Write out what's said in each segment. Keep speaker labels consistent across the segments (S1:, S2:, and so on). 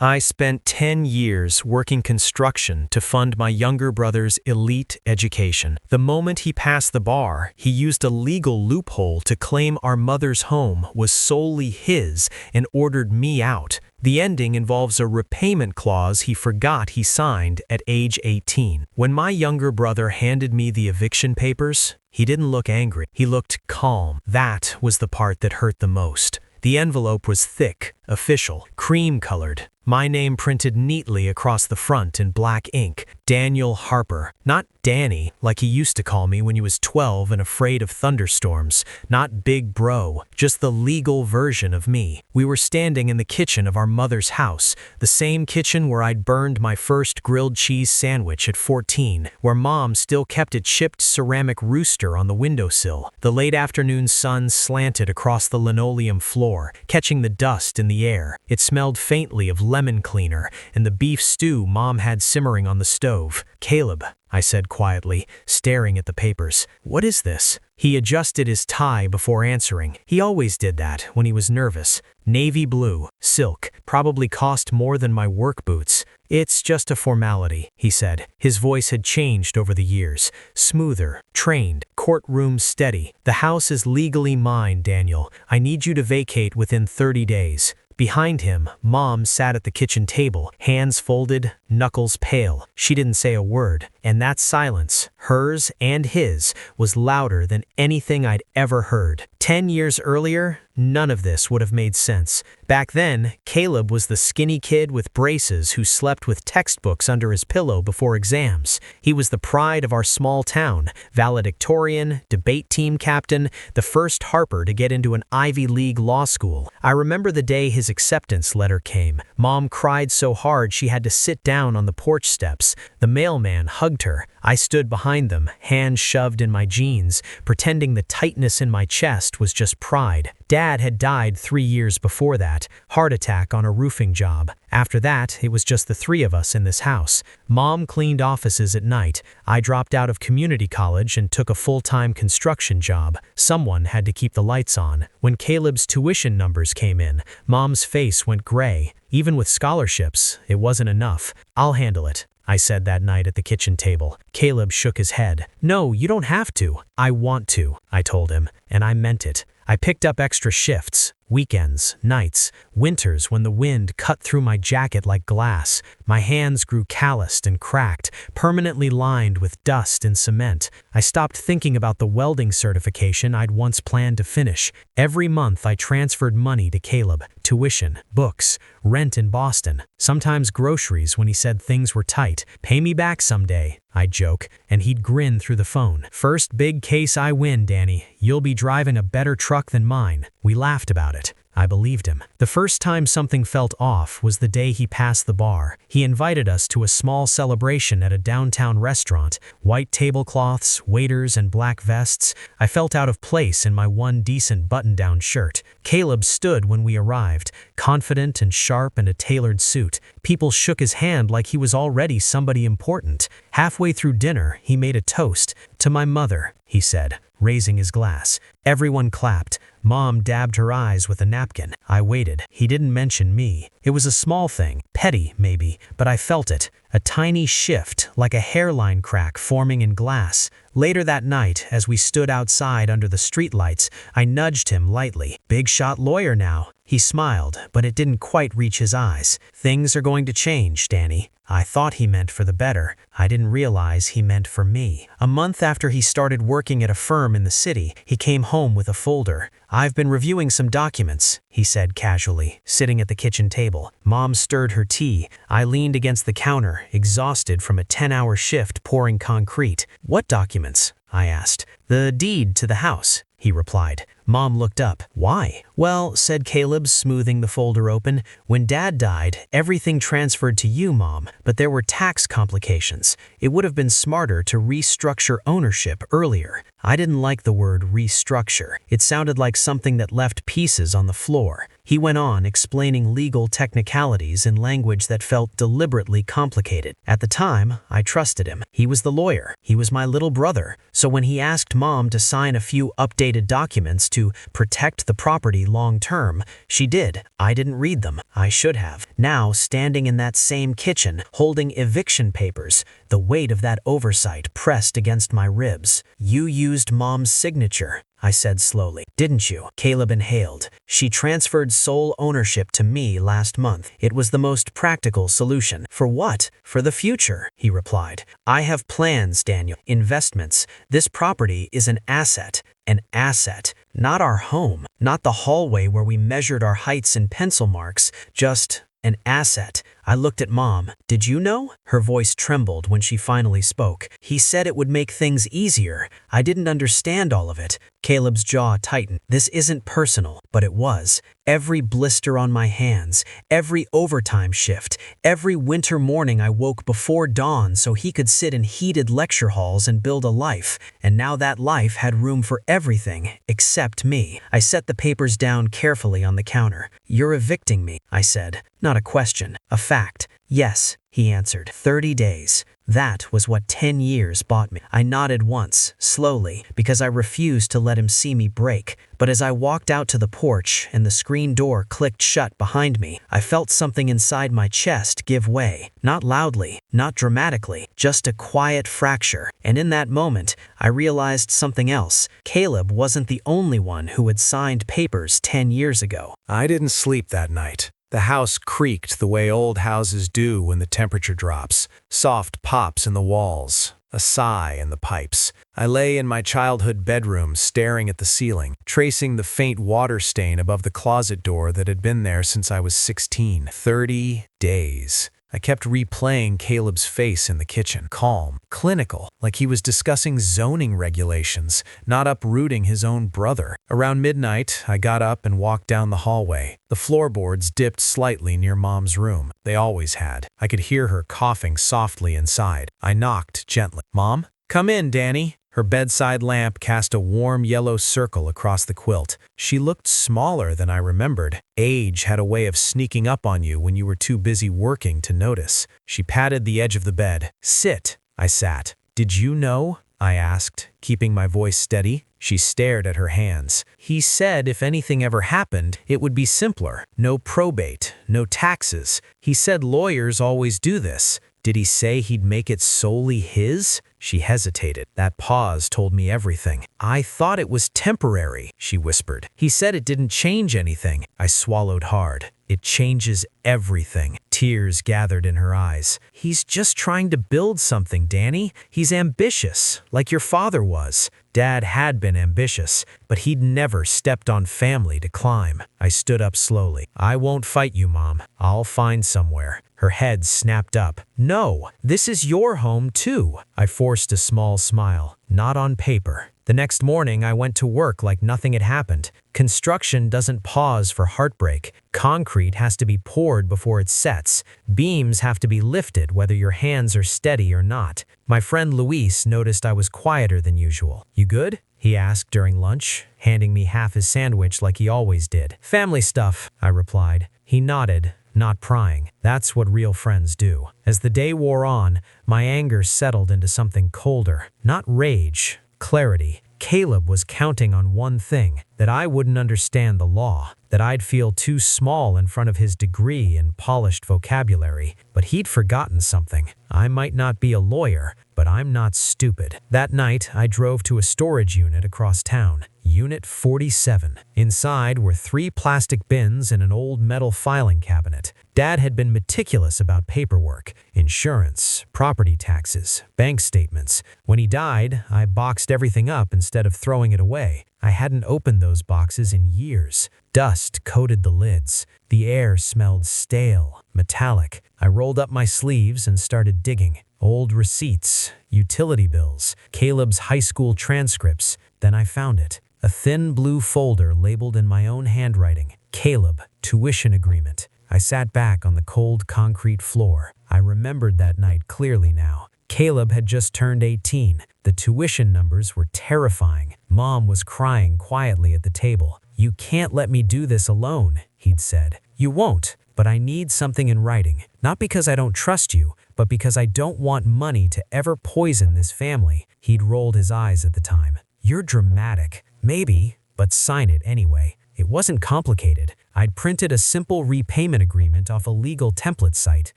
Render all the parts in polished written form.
S1: I spent 10 years working construction to fund my younger brother's elite education. The moment he passed the bar, he used a legal loophole to claim our mother's home was solely his and ordered me out. The ending involves a repayment clause he forgot he signed at age 18. When my younger brother handed me the eviction papers, he didn't look angry. He looked calm. That was the part that hurt the most. The envelope was thick, official, cream-colored. My name printed neatly across the front in black ink. Daniel Harper. Not Danny, like he used to call me when he was 12 and afraid of thunderstorms. Not Big Bro, just the legal version of me. We were standing in the kitchen of our mother's house, the same kitchen where I'd burned my first grilled cheese sandwich at 14, where Mom still kept a chipped ceramic rooster on the windowsill. The late afternoon sun slanted across the linoleum floor, catching the dust in the air. It smelled faintly of lemon cleaner and the beef stew Mom had simmering on the stove. "Caleb," I said quietly, staring at the papers. "What is this?" He adjusted his tie before answering. He always did that when he was nervous. "Navy blue, silk, probably cost more than my work boots." "It's just a formality," he said. His voice had changed over the years. Smoother, trained, courtroom steady. "The house is legally mine, Daniel. I need you to vacate within 30 days. Behind him, Mom sat at the kitchen table, hands folded, knuckles pale. She didn't say a word, and that silence, hers and his, was louder than anything I'd ever heard. 10 years earlier, none of this would have made sense. Back then, Caleb was the skinny kid with braces who slept with textbooks under his pillow before exams. He was the pride of our small town, valedictorian, debate team captain, the first Harper to get into an Ivy League law school. I remember the day his acceptance letter came. Mom cried so hard she had to sit down on the porch steps. The mailman hugged her. I stood behind them, hands shoved in my jeans, pretending the tightness in my chest was just pride. Dad had died 3 years before that, heart attack on a roofing job. After that, it was just the three of us in this house. Mom cleaned offices at night. I dropped out of community college and took a full-time construction job. Someone had to keep the lights on. When Caleb's tuition numbers came in, Mom's face went gray. Even with scholarships, it wasn't enough. "I'll handle it," I said that night at the kitchen table. Caleb shook his head. "No, you don't have to." "I want to," I told him, and I meant it. I picked up extra shifts, weekends, nights, winters when the wind cut through my jacket like glass. My hands grew calloused and cracked, permanently lined with dust and cement. I stopped thinking about the welding certification I'd once planned to finish. Every month I transferred money to Caleb. Tuition, books, rent in Boston, sometimes groceries when he said things were tight. "Pay me back someday," I'd joke, and he'd grin through the phone. "First big case I win, Danny. You'll be driving a better truck than mine." We laughed about it. I believed him. The first time something felt off was the day he passed the bar. He invited us to a small celebration at a downtown restaurant. White tablecloths, waiters, and black vests. I felt out of place in my one decent button-down shirt. Caleb stood when we arrived, confident and sharp in a tailored suit. People shook his hand like he was already somebody important. Halfway through dinner, he made a toast. "To my mother," he said, raising his glass. Everyone clapped. Mom dabbed her eyes with a napkin. I waited. He didn't mention me. It was a small thing, petty maybe, but I felt it. A tiny shift, like a hairline crack forming in glass. Later that night, as we stood outside under the streetlights, I nudged him lightly. "Big shot lawyer now." He smiled, but it didn't quite reach his eyes. "Things are going to change, Danny." I thought he meant for the better. I didn't realize he meant for me. A month after he started working at a firm in the city, he came home with a folder. "I've been reviewing some documents," he said casually, sitting at the kitchen table. Mom stirred her tea. I leaned against the counter, exhausted from a 10-hour shift pouring concrete. "What documents?" I asked. "The deed to the house," he replied. Mom looked up. "Why?" "Well," said Caleb, smoothing the folder open, "when Dad died, everything transferred to you, Mom, but there were tax complications. It would have been smarter to restructure ownership earlier." I didn't like the word restructure. It sounded like something that left pieces on the floor. He went on explaining legal technicalities in language that felt deliberately complicated. At the time, I trusted him. He was the lawyer. He was my little brother. So when he asked Mom to sign a few updated documents to protect the property long term, she did. I didn't read them. I should have. Now, standing in that same kitchen, holding eviction papers, the weight of that oversight pressed against my ribs. You used Mom's signature, I said slowly. Didn't you? Caleb inhaled. She transferred sole ownership to me last month. It was the most practical solution. For what? For the future, he replied. I have plans, Daniel. Investments. This property is an asset. An asset. Not our home. Not the hallway where we measured our heights in pencil marks. Just an asset. I looked at Mom. Did you know? Her voice trembled when she finally spoke. He said it would make things easier. I didn't understand all of it. Caleb's jaw tightened. This isn't personal, but it was. Every blister on my hands, every overtime shift, every winter morning I woke before dawn so he could sit in heated lecture halls and build a life. And now that life had room for everything except me. I set the papers down carefully on the counter. You're evicting me, I said. Not a question, a fact. Yes, he answered. 30 days. That was what 10 years bought me. I nodded once, slowly, because I refused to let him see me break. But as I walked out to the porch and the screen door clicked shut behind me, I felt something inside my chest give way. Not loudly, not dramatically, just a quiet fracture. And in that moment, I realized something else. Caleb wasn't the only one who had signed papers 10 years ago.
S2: I didn't sleep that night. The house creaked the way old houses do when the temperature drops. Soft pops in the walls, a sigh in the pipes. I lay in my childhood bedroom staring at the ceiling, tracing the faint water stain above the closet door that had been there since I was 16. 30 days. I kept replaying Caleb's face in the kitchen, calm, clinical, like he was discussing zoning regulations, not uprooting his own brother. Around midnight, I got up and walked down the hallway. The floorboards dipped slightly near Mom's room. They always had. I could hear her coughing softly inside. I knocked gently. Mom? Come in, Danny. Her bedside lamp cast a warm yellow circle across the quilt. She looked smaller than I remembered. Age had a way of sneaking up on you when you were too busy working to notice. She patted the edge of the bed. Sit. I sat. Did you know? I asked, keeping my voice steady. She stared at her hands. He said if anything ever happened, it would be simpler. No probate, no taxes. He said lawyers always do this. Did he say he'd make it solely his? She hesitated. That pause told me everything. I thought it was temporary, she whispered. He said it didn't change anything. I swallowed hard. It changes everything. Tears gathered in her eyes. He's just trying to build something, Danny. He's ambitious, like your father was. Dad had been ambitious, but he'd never stepped on family to climb. I stood up slowly. I won't fight you, Mom. I'll find somewhere. Her head snapped up. No, this is your home too. I forced a small smile. Not on paper. The next morning, I went to work like nothing had happened. Construction doesn't pause for heartbreak. Concrete has to be poured before it sets. Beams have to be lifted whether your hands are steady or not. My friend Luis noticed I was quieter than usual. You good? He asked during lunch, handing me half his sandwich like he always did. Family stuff, I replied. He nodded, not prying. That's what real friends do. As the day wore on, my anger settled into something colder. Not rage, clarity. Caleb was counting on one thing, that I wouldn't understand the law, that I'd feel too small in front of his degree and polished vocabulary. But he'd forgotten something. I might not be a lawyer, but I'm not stupid. That night, I drove to a storage unit across town. Unit 47. Inside were 3 plastic bins and an old metal filing cabinet. Dad had been meticulous about paperwork, insurance, property taxes, bank statements. When he died, I boxed everything up instead of throwing it away. I hadn't opened those boxes in years. Dust coated the lids. The air smelled stale, metallic. I rolled up my sleeves and started digging. Old receipts, utility bills, Caleb's high school transcripts. Then I found it. A thin blue folder labeled in my own handwriting. Caleb, tuition agreement. I sat back on the cold concrete floor. I remembered that night clearly now. Caleb had just turned 18. The tuition numbers were terrifying. Mom was crying quietly at the table. You can't let me do this alone, he'd said. You won't, but I need something in writing. Not because I don't trust you, but because I don't want money to ever poison this family. He'd rolled his eyes at the time. You're dramatic. Maybe, but sign it anyway. It wasn't complicated. I'd printed a simple repayment agreement off a legal template site.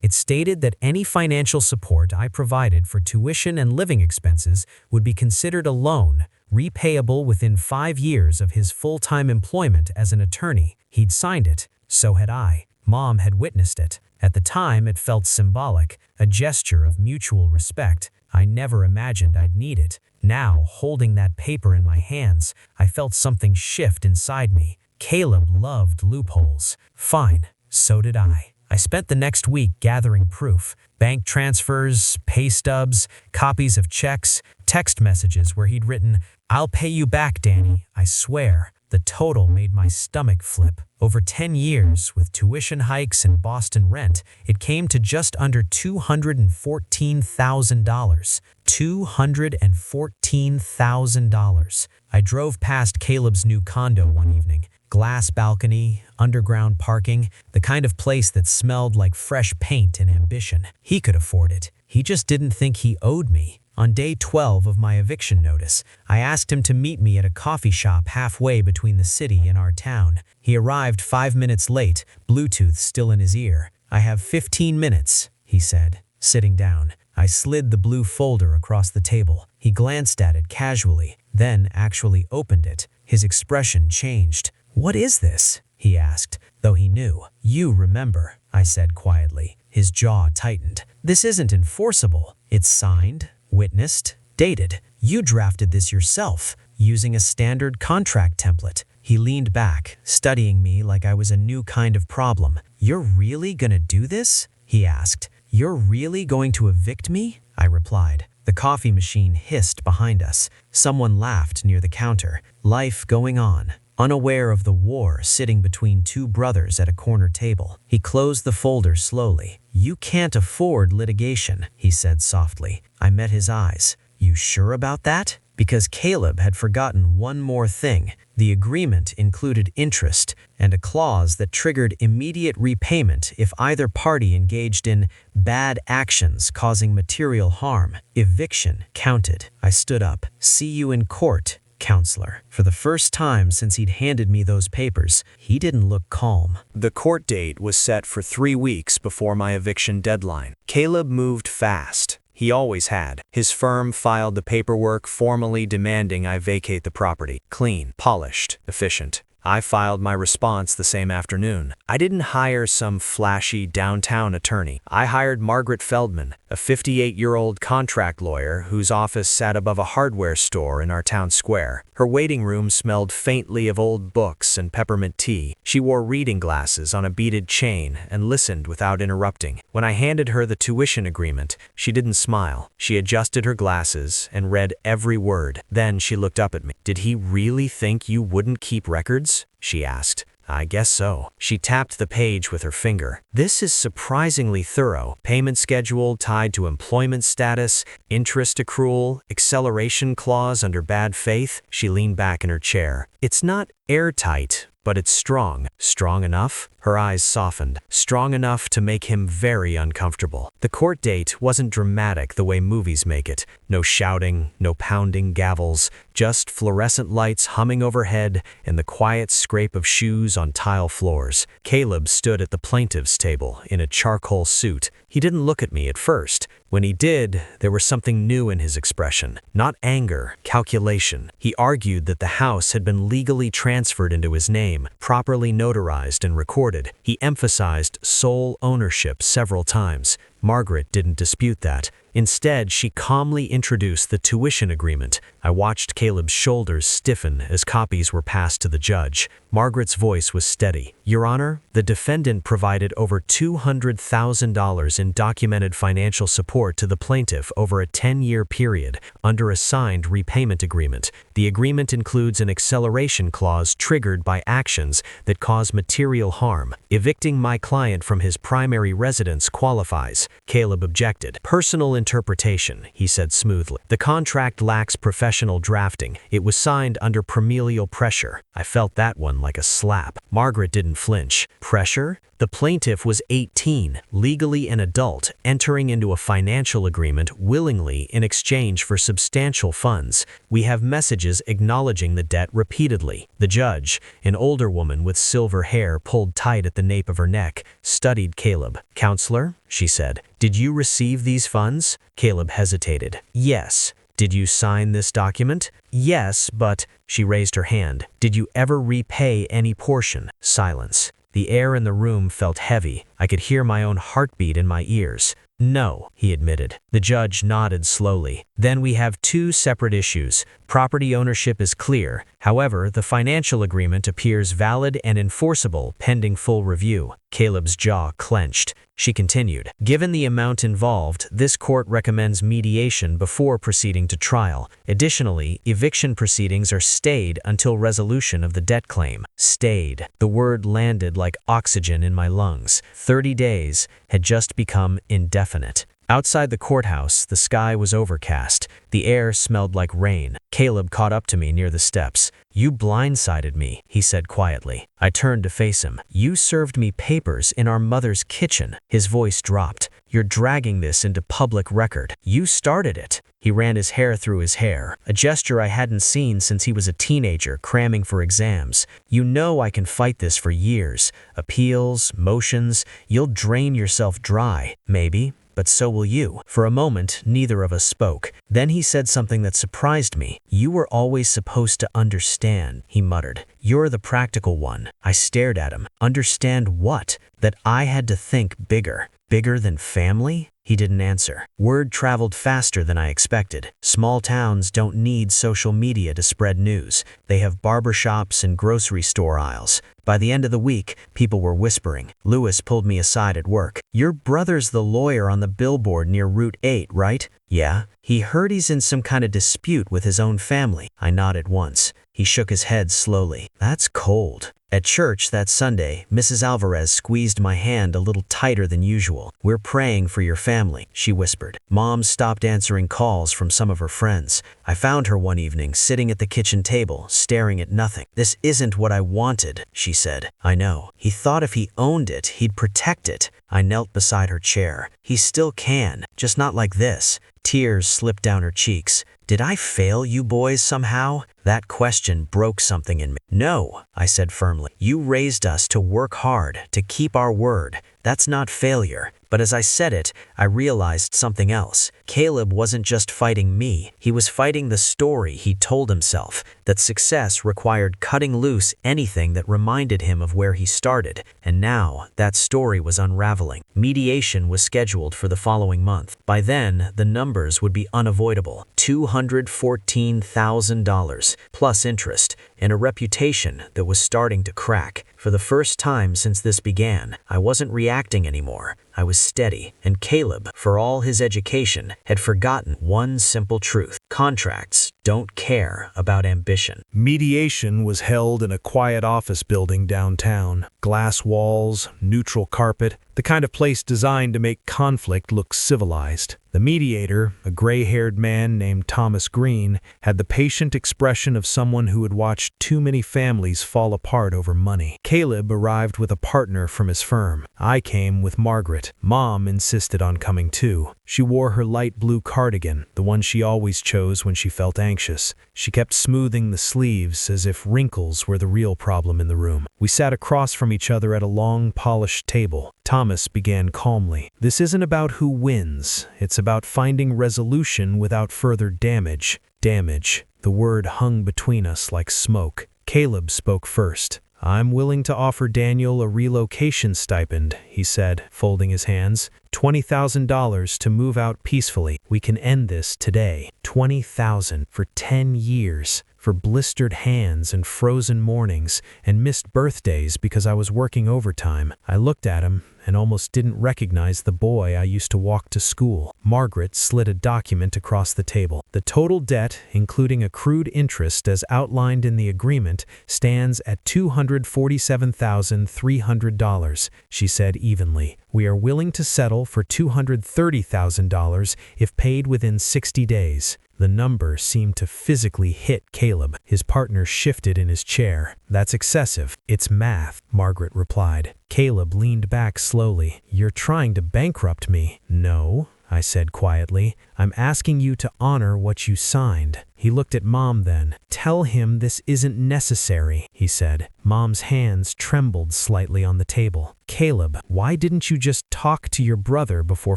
S2: It stated that any financial support I provided for tuition and living expenses would be considered a loan, repayable within 5 years of his full-time employment as an attorney. He'd signed it. So had I. Mom had witnessed it. At the time, it felt symbolic, a gesture of mutual respect. I never imagined I'd need it. Now, holding that paper in my hands, I felt something shift inside me. Caleb loved loopholes. Fine, so did I. I spent the next week gathering proof. Bank transfers, pay stubs, copies of checks, text messages where he'd written, "I'll pay you back, Danny, I swear." The total made my stomach flip. Over 10 years, with tuition hikes and Boston rent, it came to just under $214,000. $214,000. I drove past Caleb's new condo one evening. Glass balcony, underground parking, the kind of place that smelled like fresh paint and ambition. He could afford it. He just didn't think he owed me. On day 12 of my eviction notice, I asked him to meet me at a coffee shop halfway between the city and our town. He arrived 5 minutes late, Bluetooth still in his ear. "I have 15 minutes, he said, sitting down. I slid the blue folder across the table. He glanced at it casually, then actually opened it. His expression changed. "What is this?" he asked, though he knew. "You remember," I said quietly. His jaw tightened. "This isn't enforceable. It's signed, witnessed, dated. You drafted this yourself, using a standard contract template." He leaned back, studying me like I was a new kind of problem. "You're really gonna do this?" he asked. "You're really going to evict me?" I replied. The coffee machine hissed behind us. Someone laughed near the counter. Life going on. Unaware of the war sitting between two brothers at a corner table. He closed the folder slowly. "You can't afford litigation," he said softly. I met his eyes. "You sure about that?" Because Caleb had forgotten one more thing. The agreement included interest and a clause that triggered immediate repayment if either party engaged in bad actions causing material harm. Eviction counted. I stood up. "See you in court, counselor." For the first time since he'd handed me those papers, he didn't look calm. The court date was set for 3 weeks before my eviction deadline. Caleb moved fast. He always had. His firm filed the paperwork formally demanding I vacate the property. Clean, polished, efficient. I filed my response the same afternoon. I didn't hire some flashy downtown attorney. I hired Margaret Feldman, a 58-year-old contract lawyer whose office sat above a hardware store in our town square. Her waiting room smelled faintly of old books and peppermint tea. She wore reading glasses on a beaded chain and listened without interrupting. When I handed her the tuition agreement, she didn't smile. She adjusted her glasses and read every word. Then she looked up at me. "Did he really think you wouldn't keep records?" she asked. "I guess so." She tapped the page with her finger. "This is surprisingly thorough. Payment schedule tied to employment status, interest accrual, acceleration clause under bad faith." She leaned back in her chair. "It's not airtight, but it's strong." "Strong enough?" Her eyes softened. "Strong enough to make him very uncomfortable." The court date wasn't dramatic the way movies make it. No shouting, no pounding gavels, just fluorescent lights humming overhead and the quiet scrape of shoes on tile floors. Caleb stood at the plaintiff's table in a charcoal suit. He didn't look at me at first. When he did, there was something new in his expression. Not anger, calculation. He argued that the house had been legally transferred into his name, properly notarized and recorded. He emphasized sole ownership several times. Margaret didn't dispute that. Instead, she calmly introduced the tuition agreement. I watched Caleb's shoulders stiffen as copies were passed to the judge. Margaret's voice was steady. "Your Honor, the defendant provided over $200,000 in documented financial support to the plaintiff over a 10-year period under a signed repayment agreement. The agreement includes an acceleration clause triggered by actions that cause material harm. Evicting my client from his primary residence qualifies." Caleb objected. "Personal
S1: interpretation, he said smoothly. The contract lacks professional drafting. It was signed under familial pressure. I felt that one like a slap. Margaret didn't flinch. Pressure? The plaintiff was 18, legally an adult, entering into a financial agreement willingly in exchange for substantial funds. We have messages acknowledging the debt repeatedly. The judge, an older woman with silver hair pulled tight at the nape of her neck, studied Caleb. "Counselor," she said, "did you receive these funds?" Caleb hesitated. "Yes." "Did you sign this document?" "Yes, but—" She raised her hand. "Did you ever repay any portion?" Silence. The air in the room felt heavy. I could hear my own heartbeat in my ears. "No," he admitted. The judge nodded slowly. "Then we have two separate issues. Property ownership is clear. However, the financial agreement appears valid and enforceable pending full review." Caleb's jaw clenched. She continued, "Given the amount involved, this court recommends mediation before proceeding to trial. Additionally, eviction proceedings are stayed until resolution of the debt claim." Stayed. The word landed like oxygen in my lungs. 30 days had just become indefinite. Outside the courthouse, the sky was overcast. The air smelled like rain. Caleb caught up to me near the steps. "You blindsided me," he said quietly. I turned to face him. "You served me papers in our mother's kitchen." His voice dropped. "You're dragging this into public record. You started it." He ran his hair through his hair, a gesture I hadn't seen since he was a teenager cramming for exams. "You know I can fight this for years. Appeals, motions, you'll drain yourself dry, maybe. But so will you." For a moment, neither of us spoke. Then he said something that surprised me. "You were always supposed to understand," he muttered. "You're the practical one." I stared at him. Understand what? That I had to think bigger. Bigger than family? He didn't answer. Word traveled faster than I expected. Small towns don't need social media to spread news. They have barbershops and grocery store aisles. By the end of the week, people were whispering. Lewis pulled me aside at work. "Your brother's the lawyer on the billboard near Route 8, right?" "Yeah." "He heard he's in some kind of dispute with his own family." I nodded once. He shook his head slowly. "That's cold." At church that Sunday, Mrs. Alvarez squeezed my hand a little tighter than usual. "We're praying for your family," she whispered. Mom stopped answering calls from some of her friends. I found her one evening sitting at the kitchen table, staring at nothing. "This isn't what I wanted," she said. "I know. He thought if he owned it, he'd protect it." I knelt beside her chair. "He still can, just not like this." Tears slipped down her cheeks. "Did I fail you boys somehow?" That question broke something in me. "No," I said firmly. "You raised us to work hard, to keep our word. That's not failure." But as I said it, I realized something else. Caleb wasn't just fighting me. He was fighting the story he told himself, that success required cutting loose anything that reminded him of where he started. And now, that story was unraveling. Mediation was scheduled for the following month. By then, the numbers would be unavoidable. $214,000, plus interest, and a reputation that was starting to crack. For the first time since this began, I wasn't reacting anymore. I was steady, and Caleb, for all his education, had forgotten one simple truth. Contracts don't care about ambition.
S2: Mediation was held in a quiet office building downtown. Glass walls, neutral carpet, the kind of place designed to make conflict look civilized. The mediator, a gray-haired man named Thomas Green, had the patient expression of someone who had watched too many families fall apart over money. Caleb arrived with a partner from his firm. I came with Margaret. Mom insisted on coming too. She wore her light blue cardigan, the one she always chose when she felt anxious. She kept smoothing the sleeves as if wrinkles were the real problem in the room. We sat across from each other at a long, polished table. Thomas began calmly. "This isn't about who wins. It's about finding resolution without further damage." Damage. The word hung between us like smoke. Caleb spoke first. "I'm willing to offer Daniel a relocation stipend," he said, folding his hands. $20,000 to move out peacefully. We can end this today. $20,000 for 10 years.
S1: for blistered hands and frozen mornings and missed birthdays because I was working overtime. I looked at him and almost didn't recognize the boy I used to walk to school. Margaret slid a document across the table. The total debt, including accrued interest as outlined in the agreement, stands at $247,300, she said evenly. We are willing to settle for $230,000 if paid within 60 days. The number seemed to physically hit Caleb. His partner shifted in his chair. That's excessive. It's math, Margaret replied. Caleb leaned back slowly. You're trying to bankrupt me. No, I said quietly. I'm asking you to honor what you signed. He looked at Mom then. Tell him this isn't necessary, he said. Mom's hands trembled slightly on the table. Caleb, why didn't you just talk to your brother before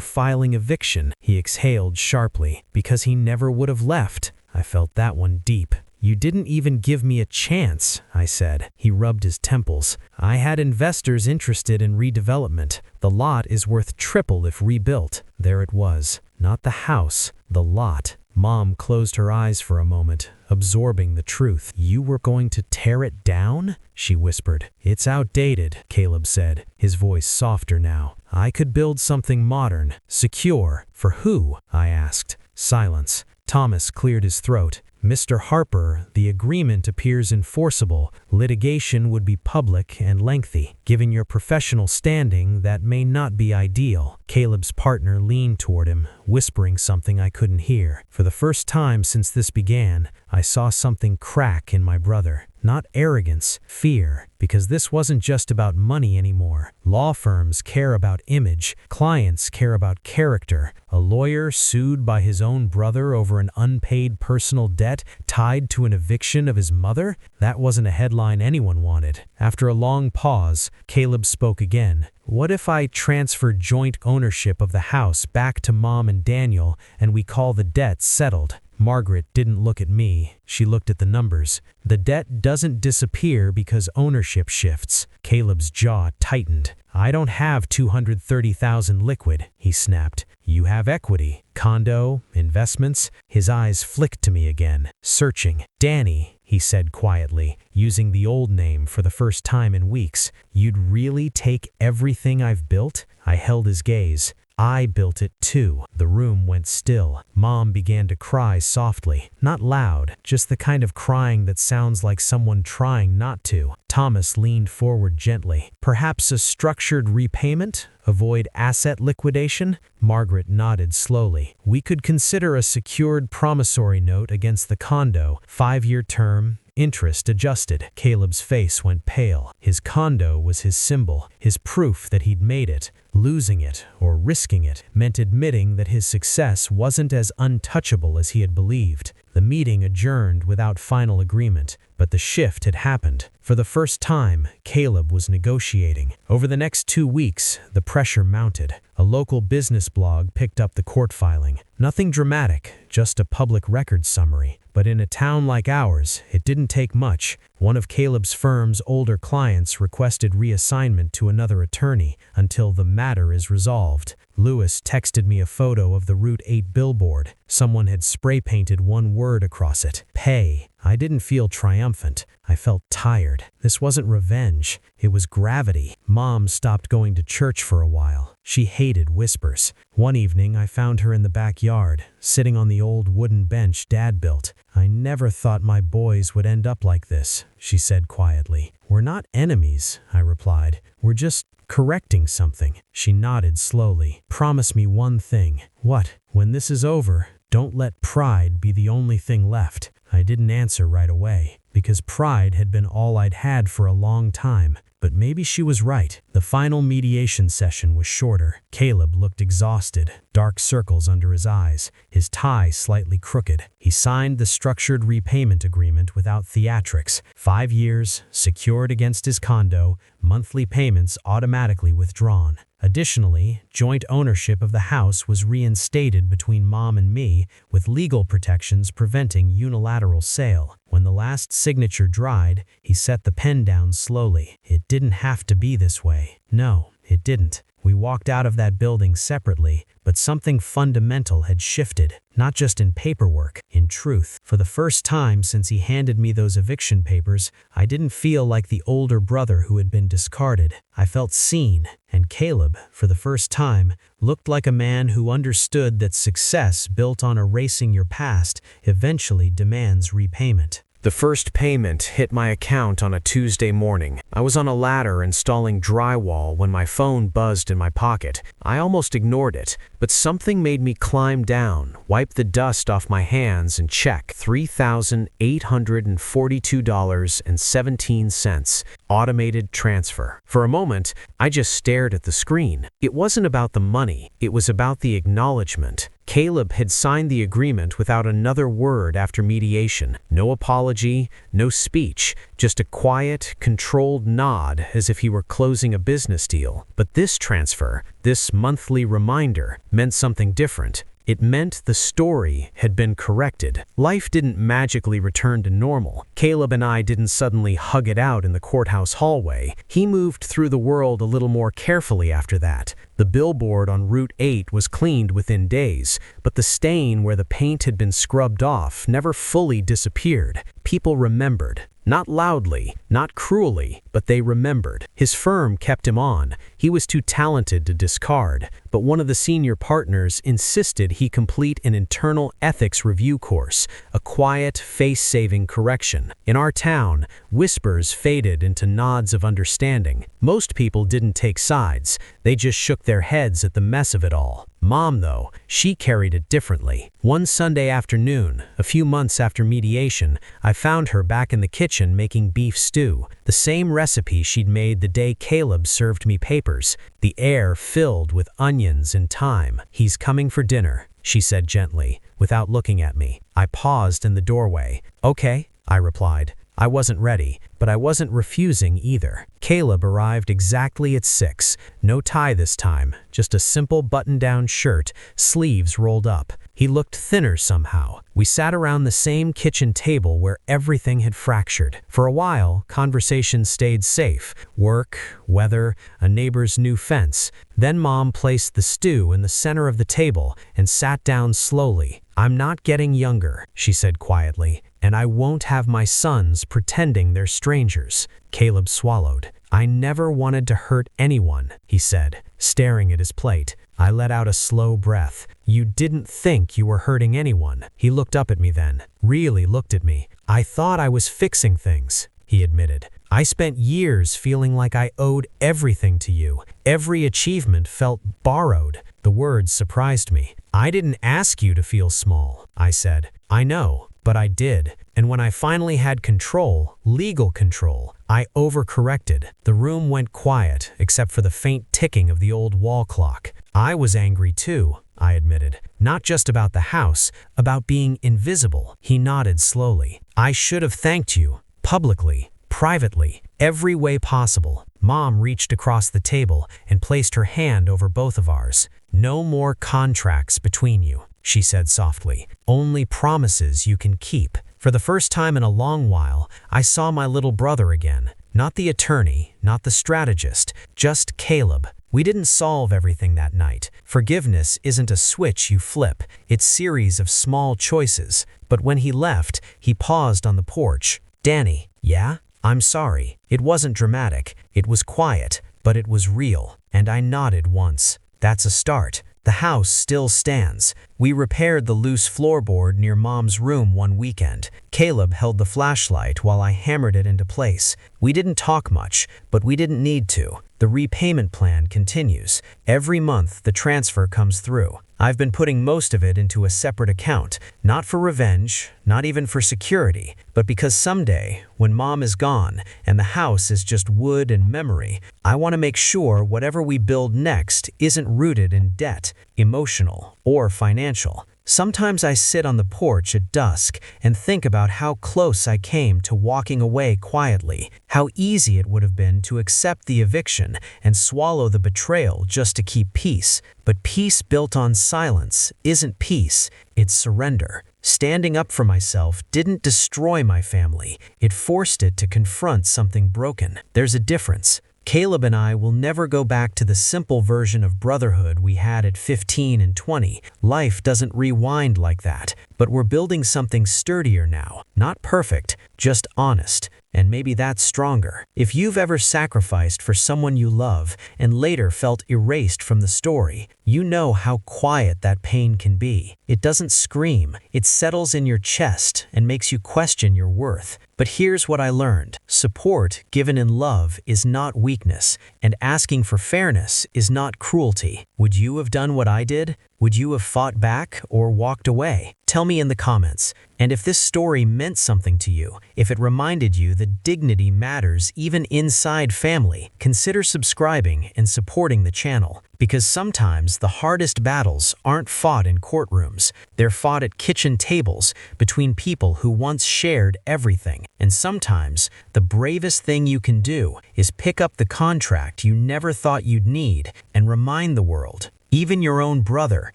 S1: filing eviction? He exhaled sharply. Because he never would have left. I felt that one deep. You didn't even give me a chance, I said. He rubbed his temples. I had investors interested in redevelopment. The lot is worth triple if rebuilt. There it was. Not the house, the lot. Mom closed her eyes for a moment, absorbing the truth. You were going to tear it down? She whispered. It's outdated, Caleb said, his voice softer now. I could build something modern, secure. For who? I asked. Silence. Thomas cleared his throat. Mr. Harper, the agreement appears enforceable. Litigation would be public and lengthy. Given your professional standing, that may not be ideal. Caleb's partner leaned toward him, whispering something I couldn't hear. For the first time since this began, I saw something crack in my brother. Not arrogance, fear, because this wasn't just about money anymore. Law firms care about image, clients care about character. A lawyer sued by his own brother over an unpaid personal debt tied to an eviction of his mother? That wasn't a headline anyone wanted. After a long pause, Caleb spoke again. What if I transfer joint ownership of the house back to Mom and Daniel and we call the debt settled? Margaret didn't look at me. She looked at the numbers. The debt doesn't disappear because ownership shifts. Caleb's jaw tightened. I don't have $230,000 liquid, he snapped. You have equity, condo, investments. His eyes flicked to me again, searching. Danny, he said quietly, using the old name for the first time in weeks. You'd really take everything I've built? I held his gaze. I built it too. The room went still. Mom began to cry softly. Not loud, just the kind of crying that sounds like someone trying not to. Thomas leaned forward gently. Perhaps a structured repayment? Avoid asset liquidation? Margaret nodded slowly. We could consider a secured promissory note against the condo, 5-year term, interest adjusted. Caleb's face went pale. His condo was his symbol, his proof that he'd made it. Losing it, or risking it, meant admitting that his success wasn't as untouchable as he had believed. The meeting adjourned without final agreement, but the shift had happened. For the first time, Caleb was negotiating. Over the next 2 weeks, the pressure mounted. A local business blog picked up the court filing. Nothing dramatic, just a public records summary. But in a town like ours, it didn't take much. One of Caleb's firm's older clients requested reassignment to another attorney until the matter is resolved. Lewis texted me a photo of the Route 8 billboard. Someone had spray-painted one word across it. Pay. I didn't feel triumphant. I felt tired. This wasn't revenge. It was gravity. Mom stopped going to church for a while. She hated whispers. One evening, I found her in the backyard, sitting on the old wooden bench Dad built. I never thought my boys would end up like this, she said quietly. We're not enemies, I replied. We're just correcting something. She nodded slowly. Promise me one thing. What? When this is over, don't let pride be the only thing left. I didn't answer right away, because pride had been all I'd had for a long time. But maybe she was right. The final mediation session was shorter. Caleb looked exhausted, dark circles under his eyes, his tie slightly crooked. He signed the structured repayment agreement without theatrics. 5 years, secured against his condo, monthly payments automatically withdrawn. Additionally, joint ownership of the house was reinstated between Mom and me, with legal protections preventing unilateral sale. When the last signature dried, he set the pen down slowly. It didn't have to be this way. No, it didn't. We walked out of that building separately, but something fundamental had shifted, not just in paperwork, in truth. For the first time since he handed me those eviction papers, I didn't feel like the older brother who had been discarded. I felt seen, and Caleb, for the first time, looked like a man who understood that success built on erasing your past eventually demands repayment.
S2: The first payment hit my account on a Tuesday morning. I was on a ladder installing drywall when my phone buzzed in my pocket. I almost ignored it, but something made me climb down, wipe the dust off my hands, and check $3,842.17. Automated transfer. For a moment, I just stared at the screen. It wasn't about the money, it was about the acknowledgement. Caleb had signed the agreement without another word after mediation. No apology, no speech, just a quiet, controlled nod as if he were closing a business deal. But this transfer, this monthly reminder, meant something different. It meant the story had been corrected. Life didn't magically return to normal. Caleb and I didn't suddenly hug it out in the courthouse hallway. He moved through the world a little more carefully after that. The billboard on Route 8 was cleaned within days, but the stain where the paint had been scrubbed off never fully disappeared. People remembered. Not loudly, not cruelly, but they remembered. His firm kept him on. He was too talented to discard, but one of the senior partners insisted he complete an internal ethics review course, a quiet, face-saving correction. In our town, whispers faded into nods of understanding. Most people didn't take sides. They just shook their heads at the mess of it all. Mom, though, she carried it differently. One Sunday afternoon, a few months after mediation, I found her back in the kitchen making beef stew, the same recipe she'd made the day Caleb served me papers, the air filled with onions and thyme. "He's coming for dinner," she said gently, without looking at me. I paused in the doorway. "Okay," I replied. I wasn't ready, but I wasn't refusing either. Caleb arrived exactly at 6. No tie this time, just a simple button-down shirt, sleeves rolled up. He looked thinner somehow. We sat around the same kitchen table where everything had fractured. For a while, conversation stayed safe. Work, weather, a neighbor's new fence. Then Mom placed the stew in the center of the table and sat down slowly. "I'm not getting younger," she said quietly, "and I won't have my sons pretending they're strangers." Caleb swallowed. "I never wanted to hurt anyone," he said, staring at his plate. I let out a slow breath. "You didn't think you were hurting anyone." He looked up at me then, really looked at me. "I thought I was fixing things," he admitted. "I spent years feeling like I owed everything to you. Every achievement felt borrowed." The words surprised me. "I didn't ask you to feel small," I said. "I know, but I did. And when I finally had control, legal control, I overcorrected." The room went quiet, except for the faint ticking of the old wall clock. "I was angry too," I admitted. "Not just about the house, about being invisible." He nodded slowly. "I should have thanked you, publicly, privately, every way possible." Mom reached across the table and placed her hand over both of ours. "No more contracts between you," she said softly. "Only promises you can keep." For the first time in a long while, I saw my little brother again. Not the attorney, not the strategist, just Caleb. We didn't solve everything that night. Forgiveness isn't a switch you flip, it's a series of small choices. But when he left, he paused on the porch. "Danny, yeah? I'm sorry." It wasn't dramatic, it was quiet, but it was real. And I nodded once. That's a start. The house still stands. We repaired the loose floorboard near Mom's room one weekend. Caleb held the flashlight while I hammered it into place. We didn't talk much, but we didn't need to. The repayment plan continues. Every month the transfer comes through. I've been putting most of it into a separate account, not for revenge, not even for security, but because someday, when Mom is gone and the house is just wood and memory, I want to make sure whatever we build next isn't rooted in debt, emotional or financial. Sometimes I sit on the porch at dusk and think about how close I came to walking away quietly, how easy it would have been to accept the eviction and swallow the betrayal just to keep peace. But peace built on silence isn't peace, it's surrender. Standing up for myself didn't destroy my family, it forced it to confront something broken. There's a difference.
S3: Caleb and I will never go back to the simple version of brotherhood we had at 15 and 20. Life doesn't rewind like that, but we're building something sturdier now. Not perfect, just honest. And maybe that's stronger. If you've ever sacrificed for someone you love and later felt erased from the story, you know how quiet that pain can be. It doesn't scream, it settles in your chest and makes you question your worth. But here's what I learned. Support given in love is not weakness, and asking for fairness is not cruelty. Would you have done what I did? Would you have fought back or walked away? Tell me in the comments. And if this story meant something to you, if it reminded you that dignity matters even inside family, consider subscribing and supporting the channel. Because sometimes the hardest battles aren't fought in courtrooms. They're fought at kitchen tables between people who once shared everything. And sometimes the bravest thing you can do is pick up the contract you never thought you'd need and remind the world, even your own brother,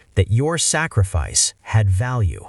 S3: that your sacrifice had value.